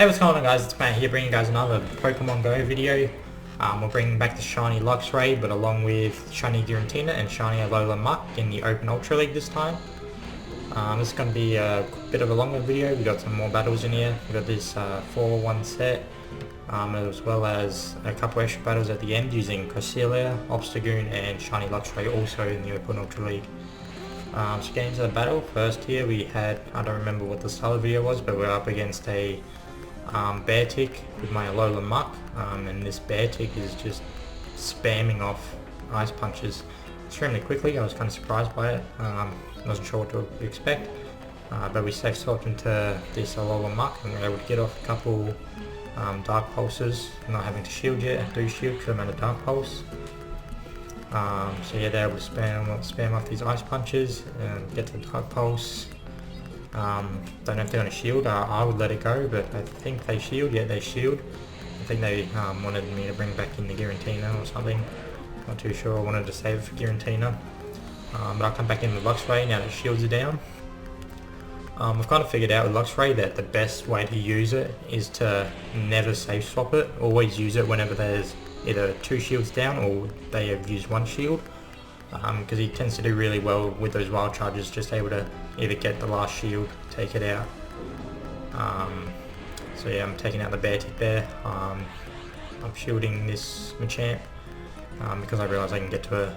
Hey, what's going on guys, it's Matt here bringing you guys another Pokemon Go video. We're bringing back the shiny LUXRAY, but along with shiny Girantina and shiny alolan MUK in the Open Ultra League this time. This is going to be a bit of a longer video. We got some more battles in here. We got this 4-1 set, as well as a couple extra battles at the end using Cresselia, Obstagoon and shiny LUXRAY also in the Open Ultra League. So getting into the battle, first here we had, I don't remember what the style of the video was, but we're up against a bear tick with my alolan MUK, and this bear tick is just spamming off ice punches extremely quickly. I was kind of surprised by it, wasn't sure what to expect, but we safe swapped into this alolan MUK and we were able to get off a couple dark pulses, not having to shield yet. I do shield because I'm at a dark pulse. So yeah, they're able to spam off these ice punches and get to the dark pulse. Don't know if they're going to shield. I would let it go, but I think they shield. Yeah, they shield. I think they wanted me to bring back in the Girantina or something. Not too sure. I wanted to save it for Girantina. But I'll come back in with LUXRAY now that shields are down. I've kind of figured out with LUXRAY that the best way to use it is to never safe swap it. Always use it whenever there's either 2 shields down or they have used 1 shield. Because he tends to do really well with those wild charges, just able to either get the last shield, take it out. So yeah, I'm taking out the bear tick there. I'm shielding this Machamp because I realise I can get to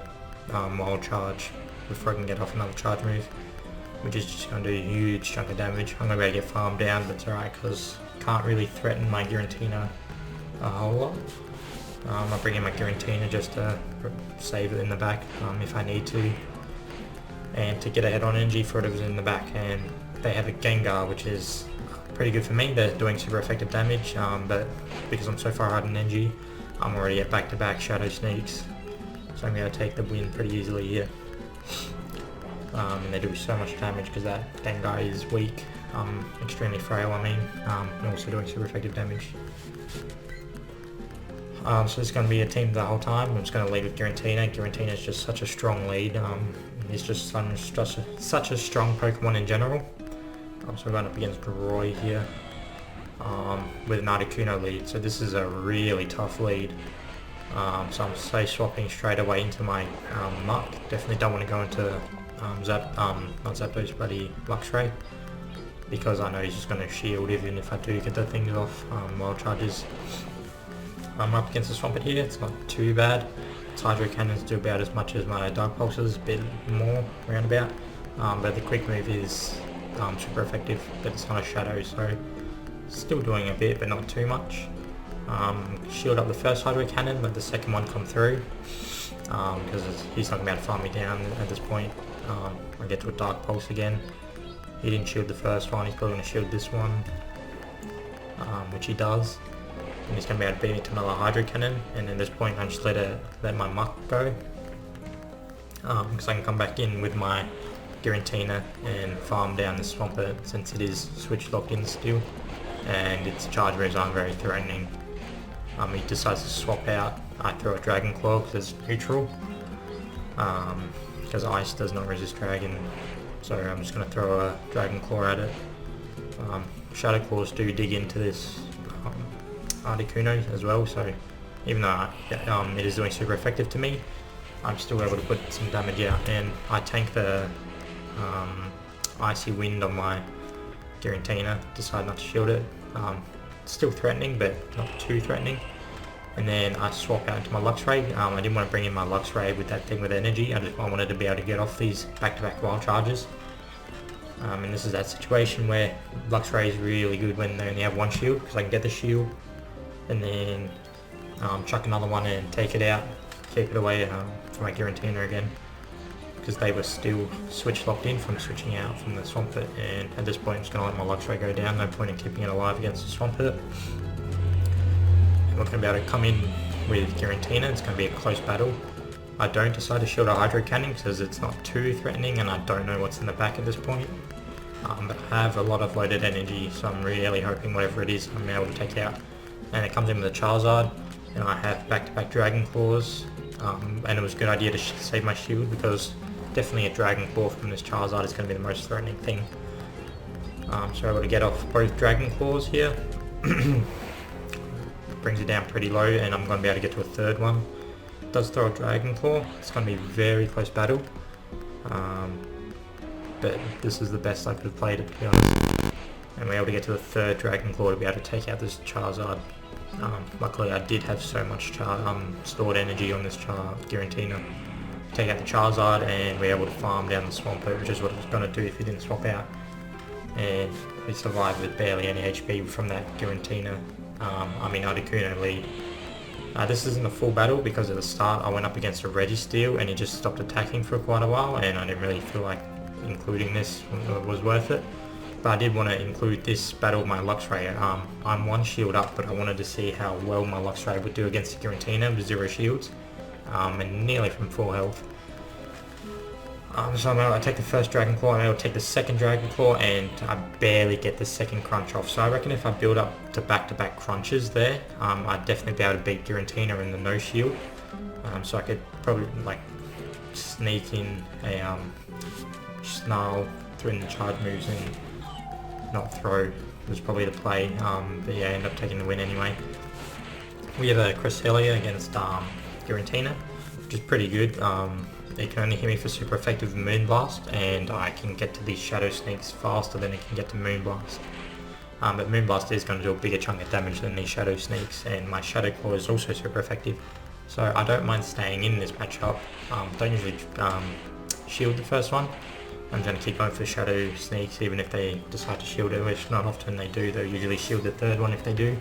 a wild charge before I can get off another charge move, which is just going to do a huge chunk of damage. I'm going to be able to get farmed down, but it's alright because I can't really threaten my Girantina a whole lot. I'll bring in my Girantina just to save it in the back if I need to, and to get ahead on energy for whatever's in the back. And they have a Gengar, which is pretty good for me. They're doing super effective damage, but because I'm so far ahead on energy, I'm already at back-to-back Shadow Sneaks, so I'm going to take the win pretty easily here. And they do so much damage because that Gengar is weak, extremely frail I mean, and also doing super effective damage. So it's going to be a team the whole time. I'm just going to lead with Girantina. Girantina is just such a strong lead. He's just such a strong Pokemon in general. So we're going up against Roy here with an Articuno lead. So this is a really tough lead. So I'm safe swapping straight away into my MUK. Definitely don't want to go into not Zapdos, but LUXRAY, because I know he's just going to shield even if I do get the things off wild charges. I'm up against the Swampert here, it's not too bad. Its Hydro Cannons do about as much as my Dark Pulses, a bit more roundabout. But the quick move is super effective, but it's not a Shadow, so still doing a bit, but not too much. Shield up the first Hydro Cannon, let the second one come through, because he's not going to be able to farm me down at this point. I get to a Dark Pulse again. He didn't shield the first one, he's probably going to shield this one, which he does. And he's going to be able to beat me to another Hydro Cannon, and at this point I just let my MUK go, because I can come back in with my Girantina and farm down the Swampert since it is switch locked in still, and its charge moves aren't very threatening. He decides to swap out. I throw a Dragon Claw because it's neutral, because Ice does not resist Dragon, so I'm just going to throw a Dragon Claw at it. Shadow Claws do dig into this Articuno as well, so even though it is doing super effective to me, I'm still able to put some damage out, and I tank the Icy Wind on my Girantina, decide not to shield it. Still threatening, but not too threatening. And then I swap out into my LUXRAY. I didn't want to bring in my LUXRAY with that thing with energy, I wanted to be able to get off these back-to-back wild charges. And this is that situation where LUXRAY is really good when they only have 1 shield, because I can get the shield and then chuck another one and take it out, keep it away for my Girantina again, because they were still switch locked in from switching out from the Swampert, and at this point I'm just going to let my LUXRAY go down, no point in keeping it alive against the Swampert. And we're going to be able to come in with Girantina. It's going to be a close battle. I don't decide to shield a Hydro Cannon because it's not too threatening and I don't know what's in the back at this point. But I have a lot of loaded energy, so I'm really hoping whatever it is I'm able to take out. And it comes in with a Charizard, and I have back-to-back Dragon Claws, and it was a good idea to save my shield because definitely a Dragon Claw from this Charizard is going to be the most threatening thing. So we're able to get off both Dragon Claws here, Brings it down pretty low, and I'm going to be able to get to a third one. It does throw a Dragon Claw. It's going to be a very close battle. But this is the best I could have played it, to be honest. And we're able to get to the third Dragon Claw to be able to take out this Charizard. Luckily I did have so much stored energy on this Girantina. Take out the Charizard, and we're able to farm down the Swampert, which is what I was going to do if he didn't swap out. And we survived with barely any HP from that Girantina, Articuno lead. This isn't a full battle because at the start I went up against a Registeel and he just stopped attacking for quite a while, and I didn't really feel like including this was worth it. But I did want to include this battle with my Luxray. I'm 1 shield up, but I wanted to see how well my Luxray would do against the Girantina with 0 shields. And nearly from full health. So I'm able to take the first Dragon Claw, I'm able to take the second Dragon Claw, and I barely get the second crunch off. So I reckon if I build up to back-to-back crunches there, I'd definitely be able to beat Girantina in the no shield. So I could probably like sneak in a Snarl through in the charge moves and not throw was probably the play. But yeah, I end up taking the win anyway. We have a Cresselia against Girantina, which is pretty good. It can only hit me for super effective Moonblast, and I can get to these Shadow Sneaks faster than it can get to Moonblast. But Moonblast is going to do a bigger chunk of damage than these Shadow Sneaks, and my Shadow Claw is also super effective. So I don't mind staying in this matchup. Don't usually shield the first one. I'm going to keep going for Shadow Sneaks even if they decide to shield it, which not often they do. They'll usually shield the third one if they do.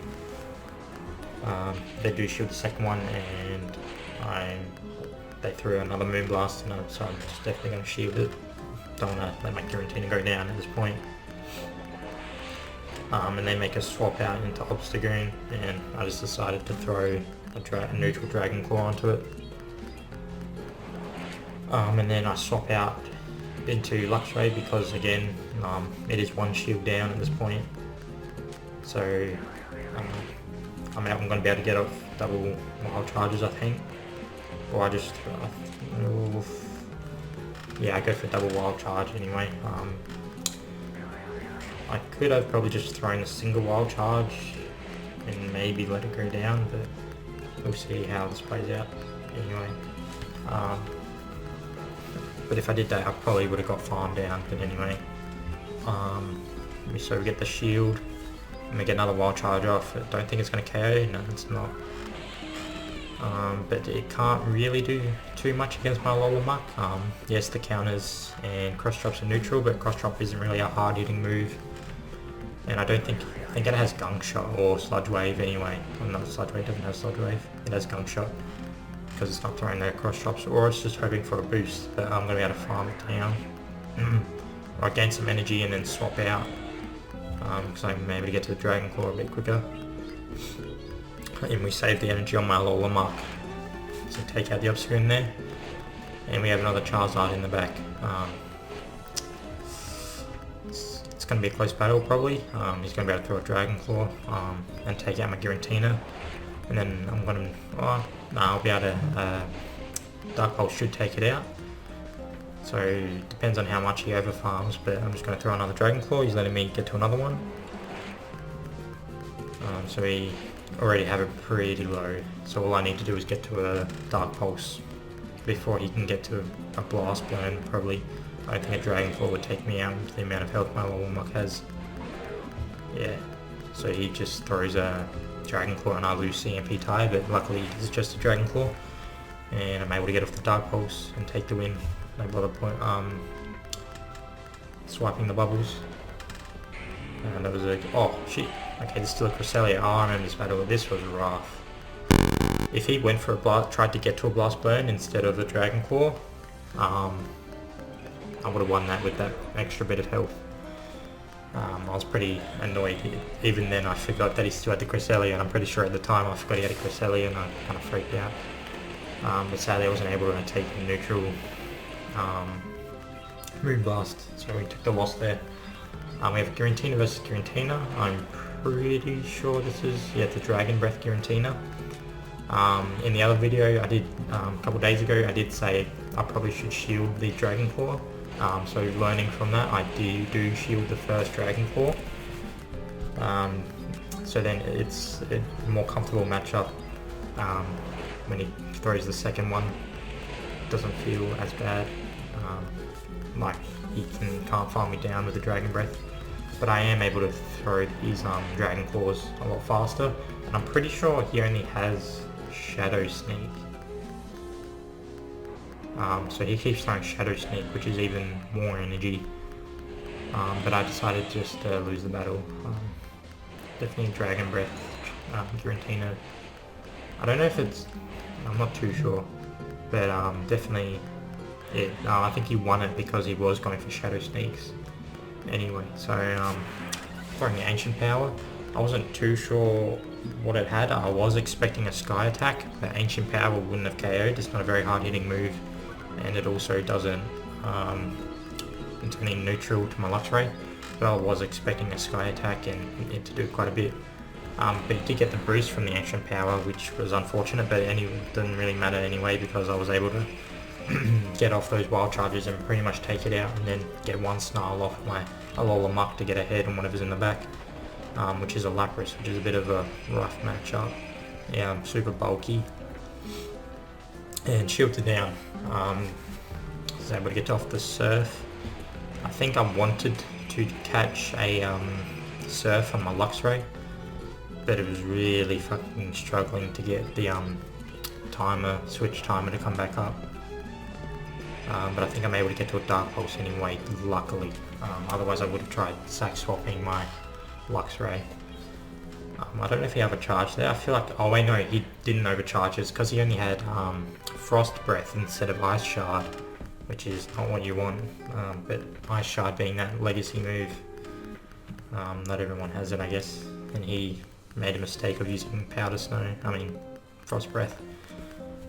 They do shield the second one, and they threw another Moonblast, so I'm just definitely going to shield it. Don't want to let my Girantina go down at this point. And they make a swap out into Obstagoon, and I just decided to throw a neutral Dragon Claw onto it. And then I swap out into Luxray because again, it is 1 shield down at this point. So I'm going to be able to get off double wild charges, I think. Or I just, yeah, I go for double wild charge anyway. I could have probably just thrown a single wild charge and maybe let it go down, but we'll see how this plays out anyway. But if I did that, I probably would have got farmed down, but anyway. So we get the shield, and we get another wild charge off. I don't think it's going to KO, no it's not. But it can't really do too much against my alolan MUK. Yes, the counters and cross drops are neutral, but cross drop isn't really a hard hitting move. And I think it has Gunk Shot or Sludge Wave anyway. Well, not Sludge Wave, it doesn't have Sludge Wave. It has Gunk Shot because it's not throwing their cross drops, or it's just hoping for a boost. But I'm going to be able to farm it down. Or gain some energy and then swap out. Because I'm able to get to the Dragon Claw a bit quicker. And we save the energy on my alolan MUK. So take out the Obstagoon there. And we have another Charizard in the back. It's going to be a close battle probably. He's going to be able to throw a Dragon Claw and take out my Girantina. And then I'm going to... I'll be able to... Dark Pulse should take it out. So it depends on how much he over farms, but I'm just going to throw another Dragon Claw. He's letting me get to another one. So we already have it pretty low. So all I need to do is get to a Dark Pulse before he can get to a Blast Burn probably. I don't think a Dragon Claw would take me out with the amount of health my alolan MUK has. Yeah, so he just throws a Dragon Claw and I lose CMP tie, but luckily it's just a Dragon Claw. And I'm able to get off the Dark Pulse and take the win. No bother swiping the bubbles. And that was a... oh shit. Okay, there's still a Cresselia. Oh, I remember this battle. This was rough. If he went for a blast, tried to get to a Blast Burn instead of a Dragon Claw, I would have won that with that extra bit of health. I was pretty annoyed. Even then I forgot that he still had the Cresselia, and I'm pretty sure at the time I forgot he had a Cresselia and I kind of freaked out. But sadly I wasn't able to take the neutral Moonblast, so we took the loss there. We have Girantina versus Girantina. I'm pretty sure this is, yeah, the Dragon Breath Girantina. In the other video I did a couple days ago, I did say I probably should shield the Dragon Claw. So learning from that, I do shield the first Dragon Claw. So then it's a more comfortable matchup when he throws the second one. Doesn't feel as bad. Like he can't farm me down with the Dragon Breath. But I am able to throw his Dragon Claws a lot faster. And I'm pretty sure he only has Shadow Sneak. So he keeps throwing Shadow Sneak, which is even more energy. But I decided just to lose the battle. Definitely Dragon Breath, Girantina. I don't know if it's, I'm not too sure, but definitely it. I think he won it because he was going for Shadow Sneaks. Anyway, so throwing the Ancient Power, I wasn't too sure what it had. I was expecting a Sky Attack, but Ancient Power wouldn't have KO'd. It's not a very hard hitting move, and it also doesn't turn in neutral to my Luxray. But I was expecting a Sky Attack and it to do quite a bit. But he did get the boost from the Ancient Power, which was unfortunate, but it didn't really matter anyway because I was able to get off those wild charges and pretty much take it out, and then get one snarl off my alolan MUK to get ahead on whatever's in the back, which is a Lapras, which is a bit of a rough matchup. Yeah, I'm super bulky and shielded down. Was able to get off the Surf. I think I wanted to catch a Surf on my Luxray, but it was really fucking struggling to get the switch timer to come back up. But I think I'm able to get to a Dark Pulse anyway, luckily. Otherwise I would have tried sack swapping my Luxray. I don't know if he overcharged there. I feel like, oh wait, no, he didn't overcharge. It's because he only had Frost Breath instead of Ice Shard, which is not what you want. But Ice Shard being that legacy move, not everyone has it, I guess. And he made a mistake of using Frost Breath.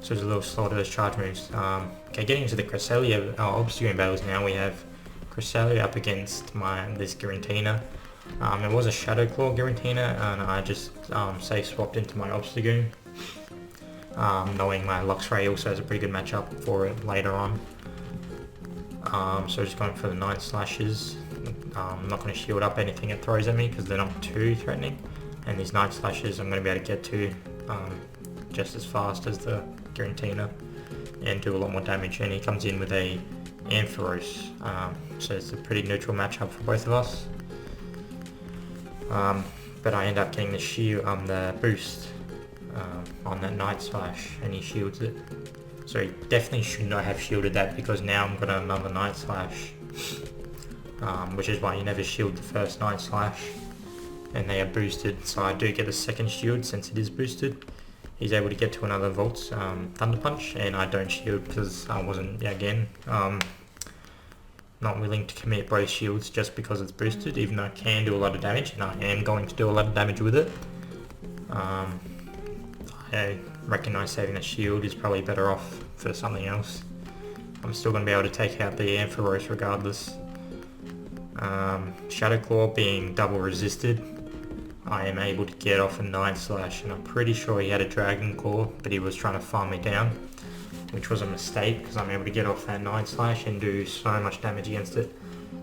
So it's a little slow to those charge moves. Okay, getting into the Cresselia Obstagoon battles now, we have Cresselia up against this Girantina. It was a Shadow Claw Girantina, and I just safe swapped into my Obstagoon, knowing my Luxray also has a pretty good matchup for it later on. So just going for the Night Slashes. I'm not going to shield up anything it throws at me because they're not too threatening, and these Night Slashes I'm going to be able to get to just as fast as the Girantina and do a lot more damage. And he comes in with a Ampharos, so it's a pretty neutral matchup for both of us. But I end up getting the shield, the boost on that Night Slash, and he shields it. So he definitely should not have shielded that because now I'm gonna another Night Slash, which is why you never shield the first Night Slash, and they are boosted. So I do get a second shield since it is boosted. He's able to get to another Volt's Thunder Punch, and I don't shield because I wasn't, again, not willing to commit both shields just because it's boosted, even though it can do a lot of damage, and I am going to do a lot of damage with it. I recognise saving a shield is probably better off for something else. I'm still going to be able to take out the Ampharos regardless. Shadow Claw being double resisted, I am able to get off a Night Slash, and I'm pretty sure he had a Dragon Claw, but he was trying to farm me down, which was a mistake because I'm able to get off that Night Slash and do so much damage against it.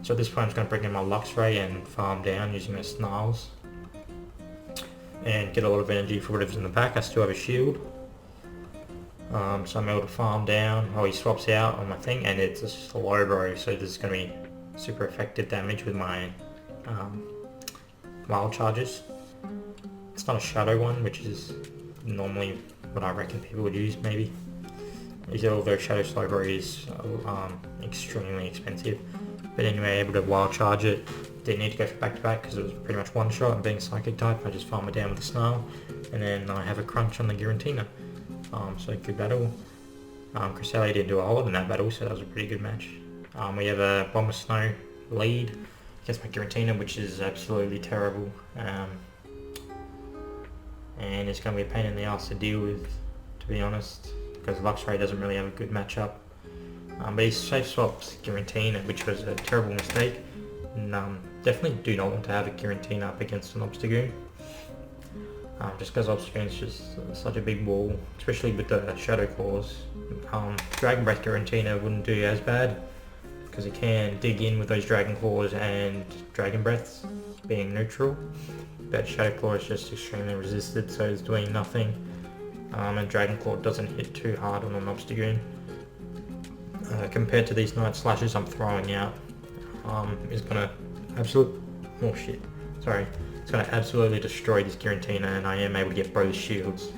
So at this point I'm just going to bring in my Luxray and farm down using my Snarls and get a lot of energy for whatever's in the back. I still have a shield, so I'm able to farm down. Oh, he swaps out on my thing, and it's a Slowbro, so this is going to be super effective damage with my wild charges. It's not a shadow one, which is normally what I reckon people would use, maybe. Although Shadow Slowbro is extremely expensive. But anyway, able to wild charge it. Didn't need to go for back to back because it was pretty much one shot, and being Psychic type I just farm it down with a Snarl, and then I have a Crunch on the Girantina. So good battle. Cresselia didn't do a whole lot in that battle, so that was a pretty good match. We have a Bomber Snow lead against my Girantina, which is absolutely terrible. And it's going to be a pain in the ass to deal with, to be honest, because Luxray doesn't really have a good matchup. But he safe swaps Girantina, which was a terrible mistake. And definitely do not want to have a Girantina up against an Obstagoon. Just because Obstagoon is just such a big wall, especially with the Shadow Claws. Dragon Breath Girantina wouldn't do as bad, because it can dig in with those Dragon Claws and Dragon Breaths being neutral. but Shadow Claw is just extremely resisted, so it's doing nothing. And Dragon Claw doesn't hit too hard on an Obstagoon. Compared to these Night Slashes I'm throwing out, is gonna it's gonna absolutely destroy this Girantina, and I am able to get both shields.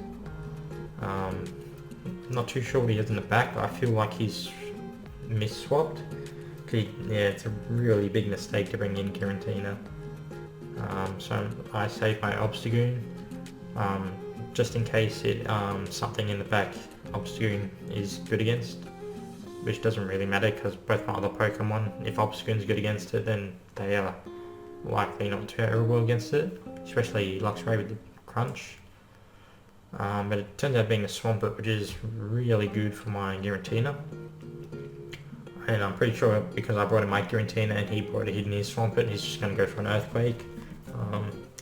Not too sure what he has in the back, but I feel like he's mis-swapped. Yeah, it's a really big mistake to bring in Girantina. So I save my Obstagoon, just in case something in the back Obstagoon is good against, which doesn't really matter because both my other Pokemon, if Obstagoon's good against it, then they are likely not terrible against it, especially Luxray with the Crunch. But it turns out being a Swampert, which is really good for my Girantina. And I'm pretty sure because I brought in my Girantina and he brought it in his Swampert, he's just going to go for an Earthquake.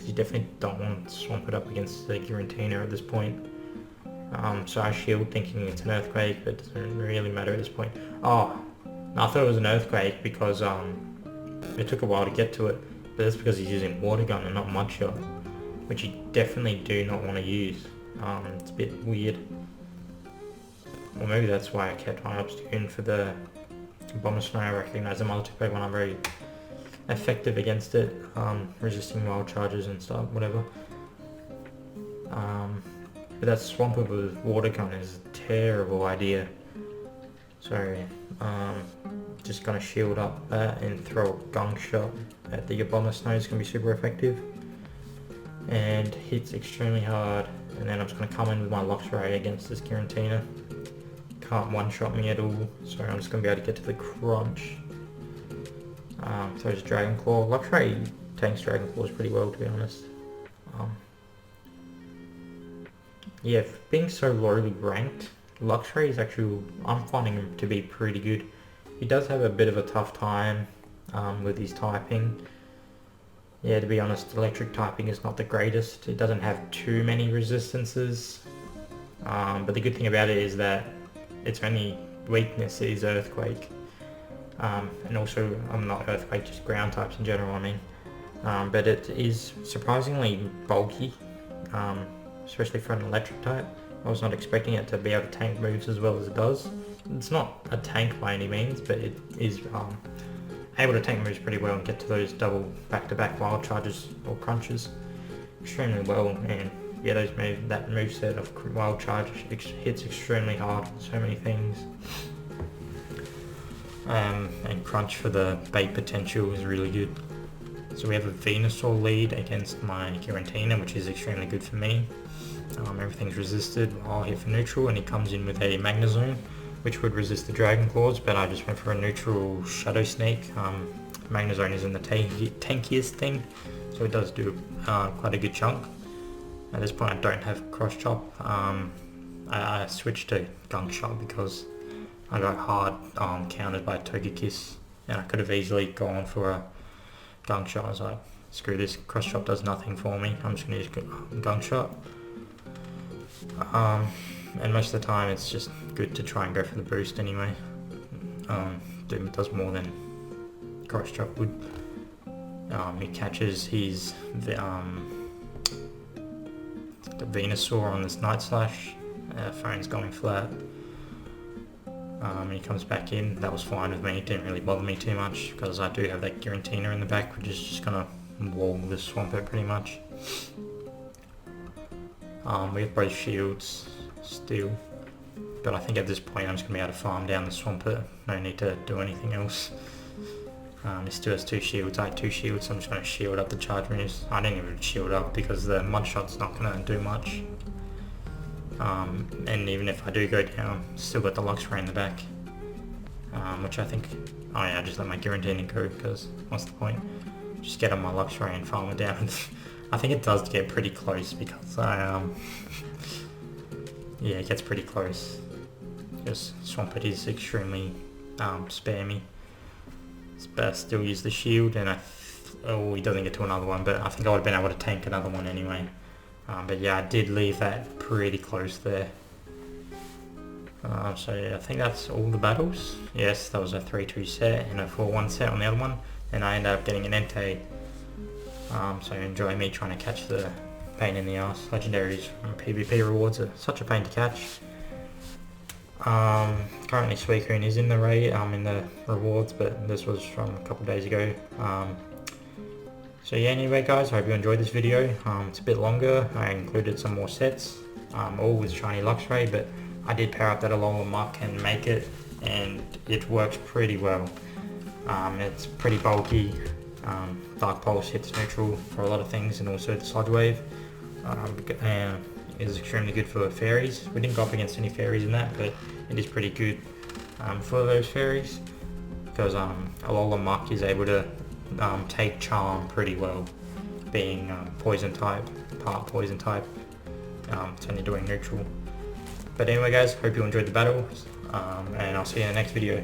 You definitely don't want to Swampert up against the Girantina at this point. So I shield thinking it's an Earthquake, but it doesn't really matter at this point. Oh, I thought it was an Earthquake because it took a while to get to it, but that's because he's using Water Gun and not Mudshot, which you definitely do not want to use. It's a bit weird. Or maybe that's why I kept my Obstagoon for the Bomber Snow. I recognise the other two Pokemon are very effective against it, resisting wild charges and stuff, whatever. But that Swampert with Water Gun is a terrible idea. So, just gonna shield up that and throw a Gunk Shot at the Bomber Snow. It's gonna be super effective. And hits extremely hard. And then I'm just gonna come in with my Luxray against this Girantina. Can't one-shot me at all, so I'm just gonna be able to get to the Crunch. Throws Dragon Claw. Luxray tanks Dragon Claws pretty well, to be honest. Yeah, being so lowly ranked, Luxray is actually, I'm finding him to be pretty good. He does have a bit of a tough time with his typing. Yeah, to be honest, electric typing is not the greatest. It doesn't have too many resistances. But the good thing about it is that its only weakness is Earthquake. And also, not Earthquake, just ground types in general, I mean. But it is surprisingly bulky, especially for an electric type. I was not expecting it to be able to tank moves as well as it does. It's not a tank by any means, but it is able to tank moves pretty well and get to those double back-to-back wild charges or crunches extremely well. And yeah, that moveset of wild charge hits extremely hard on so many things. And crunch for the bait potential is really good. So we have a Venusaur lead against my Girantina, which is extremely good for me. Everything's resisted. I'll hit for neutral, and he comes in with a Magnezone, which would resist the Dragon Claws, but I just went for a neutral Shadow Sneak. Magnezone isn't the tankiest thing, so it does do quite a good chunk. At this point I don't have Cross Chop. I switched to Gunk Shot because I got hard countered by Togekiss, and I could have easily gone for a Gunk Shot. I was like, screw this, Cross Chop does nothing for me, I'm just going to use Gunk Shot. And most of the time it's just good to try and go for the boost anyway. It does more than Cross Chop would. He catches his the Venusaur on this Night Slash. Phone's going flat. He comes back in. That was fine with me, it didn't really bother me too much because I do have that Girantina in the back, which is just gonna wall the Swampert pretty much. We have both shields still, but I think at this point I'm just going to be able to farm down the Swampert, no need to do anything else. He still has 2 shields, I have 2 shields, so I'm just going to shield up the charge moves. I didn't even shield up because the Mudshot's not going to do much. And even if I do go down, still got the Luxray in the back, which I think, oh yeah, I just let my Girantina go because what's the point? Just get on my Luxray and farm it down. I think it does get pretty close because yeah, it gets pretty close. Because Swampert is extremely spammy. But I still use the shield, and oh, he doesn't get to another one, but I think I would have been able to tank another one anyway. But yeah, I did leave that pretty close there. So yeah, I think that's all the battles. Yes, that was a 3-2 set and a 4-1 set on the other one. And I ended up getting an Entei. So enjoy me trying to catch the pain in the ass. Legendaries from PvP rewards are such a pain to catch. Currently Suicune is in the in the rewards, but this was from a couple days ago. So yeah, anyway guys, I hope you enjoyed this video. It's a bit longer. I included some more sets, all with shiny Luxray, but I did pair up that alohan MUK and make it, and it works pretty well. It's pretty bulky. Dark Pulse hits neutral for a lot of things, and also the Sludge Wave is extremely good for fairies. We didn't go up against any fairies in that, but it is pretty good for those fairies, because alohan MUK is able to take Charm pretty well, being poison type, part poison type. It's only doing neutral. But anyway guys, hope you enjoyed the battle, and I'll see you in the next video.